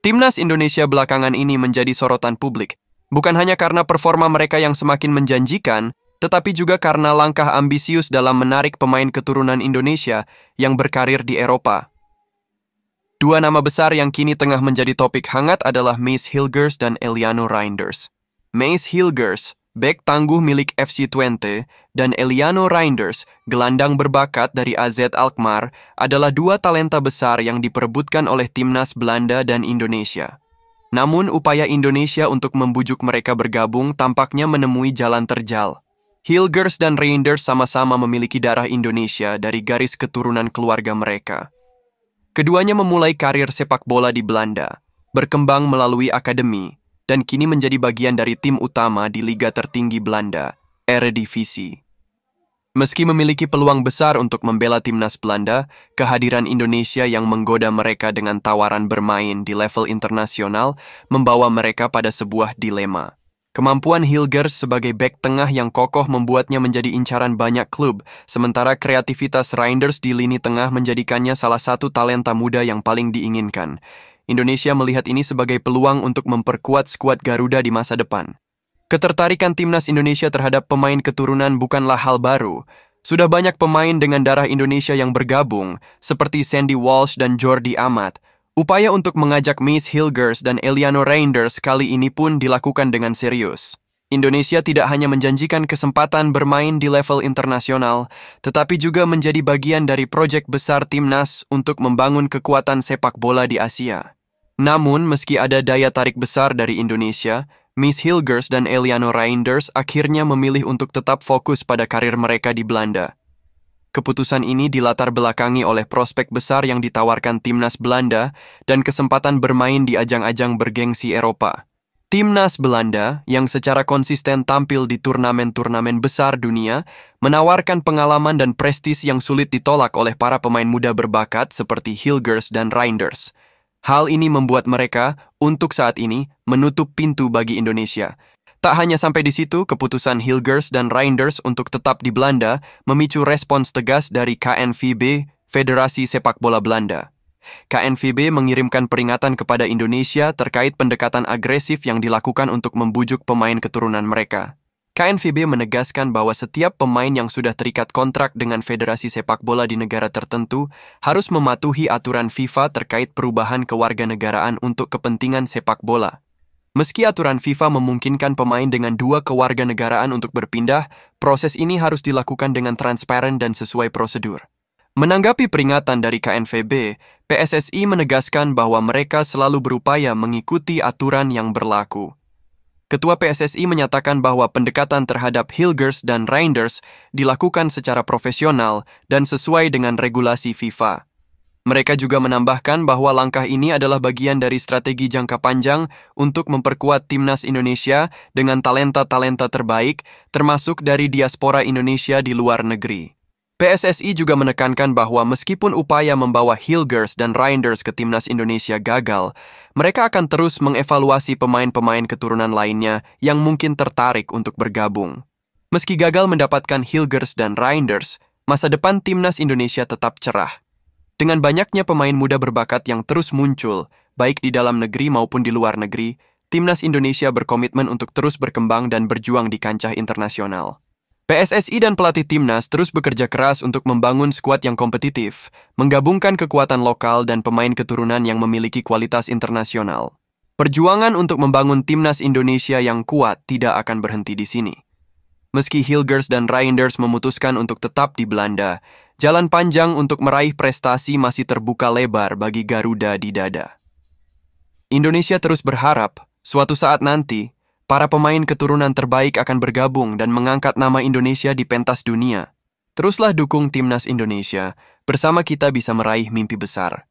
Timnas Indonesia belakangan ini menjadi sorotan publik, bukan hanya karena performa mereka yang semakin menjanjikan, tetapi juga karena langkah ambisius dalam menarik pemain keturunan Indonesia yang berkarir di Eropa. Dua nama besar yang kini tengah menjadi topik hangat adalah Mace Hilgers dan Eliano Reinders. Mace Hilgers, bek tangguh milik FC Twente, dan Eliano Reinders, gelandang berbakat dari AZ Alkmaar, adalah dua talenta besar yang diperebutkan oleh timnas Belanda dan Indonesia. Namun, upaya Indonesia untuk membujuk mereka bergabung tampaknya menemui jalan terjal. Hilgers dan Reinders sama-sama memiliki darah Indonesia dari garis keturunan keluarga mereka. Keduanya memulai karir sepak bola di Belanda, berkembang melalui akademi, dan kini menjadi bagian dari tim utama di liga tertinggi Belanda, Eredivisie. Meski memiliki peluang besar untuk membela timnas Belanda, kehadiran Indonesia yang menggoda mereka dengan tawaran bermain di level internasional membawa mereka pada sebuah dilema. Kemampuan Hilgers sebagai bek tengah yang kokoh membuatnya menjadi incaran banyak klub, sementara kreativitas Reinders di lini tengah menjadikannya salah satu talenta muda yang paling diinginkan. Indonesia melihat ini sebagai peluang untuk memperkuat skuad Garuda di masa depan. Ketertarikan timnas Indonesia terhadap pemain keturunan bukanlah hal baru. Sudah banyak pemain dengan darah Indonesia yang bergabung, seperti Sandy Walsh dan Jordi Amat. Upaya untuk mengajak Mace Hilgers dan Eliano Reinders kali ini pun dilakukan dengan serius. Indonesia tidak hanya menjanjikan kesempatan bermain di level internasional, tetapi juga menjadi bagian dari proyek besar timnas untuk membangun kekuatan sepak bola di Asia. Namun, meski ada daya tarik besar dari Indonesia, Mace Hilgers dan Eliano Reinders akhirnya memilih untuk tetap fokus pada karir mereka di Belanda. Keputusan ini dilatar belakangi oleh prospek besar yang ditawarkan timnas Belanda dan kesempatan bermain di ajang-ajang bergengsi Eropa. Timnas Belanda, yang secara konsisten tampil di turnamen-turnamen besar dunia, menawarkan pengalaman dan prestis yang sulit ditolak oleh para pemain muda berbakat seperti Hilgers dan Reinders. Hal ini membuat mereka, untuk saat ini, menutup pintu bagi Indonesia. Tak hanya sampai di situ, keputusan Hilgers dan Reinders untuk tetap di Belanda memicu respons tegas dari KNVB, Federasi Sepak Bola Belanda. KNVB mengirimkan peringatan kepada Indonesia terkait pendekatan agresif yang dilakukan untuk membujuk pemain keturunan mereka. KNVB menegaskan bahwa setiap pemain yang sudah terikat kontrak dengan Federasi Sepak Bola di negara tertentu harus mematuhi aturan FIFA terkait perubahan kewarganegaraan untuk kepentingan sepak bola. Meski aturan FIFA memungkinkan pemain dengan dua kewarganegaraan untuk berpindah, proses ini harus dilakukan dengan transparan dan sesuai prosedur. Menanggapi peringatan dari KNVB, PSSI menegaskan bahwa mereka selalu berupaya mengikuti aturan yang berlaku. Ketua PSSI menyatakan bahwa pendekatan terhadap Hilgers dan Reinders dilakukan secara profesional dan sesuai dengan regulasi FIFA. Mereka juga menambahkan bahwa langkah ini adalah bagian dari strategi jangka panjang untuk memperkuat timnas Indonesia dengan talenta-talenta terbaik, termasuk dari diaspora Indonesia di luar negeri. PSSI juga menekankan bahwa meskipun upaya membawa Hilgers dan Reinders ke timnas Indonesia gagal, mereka akan terus mengevaluasi pemain-pemain keturunan lainnya yang mungkin tertarik untuk bergabung. Meski gagal mendapatkan Hilgers dan Reinders, masa depan timnas Indonesia tetap cerah. Dengan banyaknya pemain muda berbakat yang terus muncul, baik di dalam negeri maupun di luar negeri, timnas Indonesia berkomitmen untuk terus berkembang dan berjuang di kancah internasional. PSSI dan pelatih timnas terus bekerja keras untuk membangun skuad yang kompetitif, menggabungkan kekuatan lokal dan pemain keturunan yang memiliki kualitas internasional. Perjuangan untuk membangun timnas Indonesia yang kuat tidak akan berhenti di sini. Meski Hilgers dan Reinders memutuskan untuk tetap di Belanda, jalan panjang untuk meraih prestasi masih terbuka lebar bagi Garuda di dada. Indonesia terus berharap, suatu saat nanti, para pemain keturunan terbaik akan bergabung dan mengangkat nama Indonesia di pentas dunia. Teruslah dukung timnas Indonesia, bersama kita bisa meraih mimpi besar.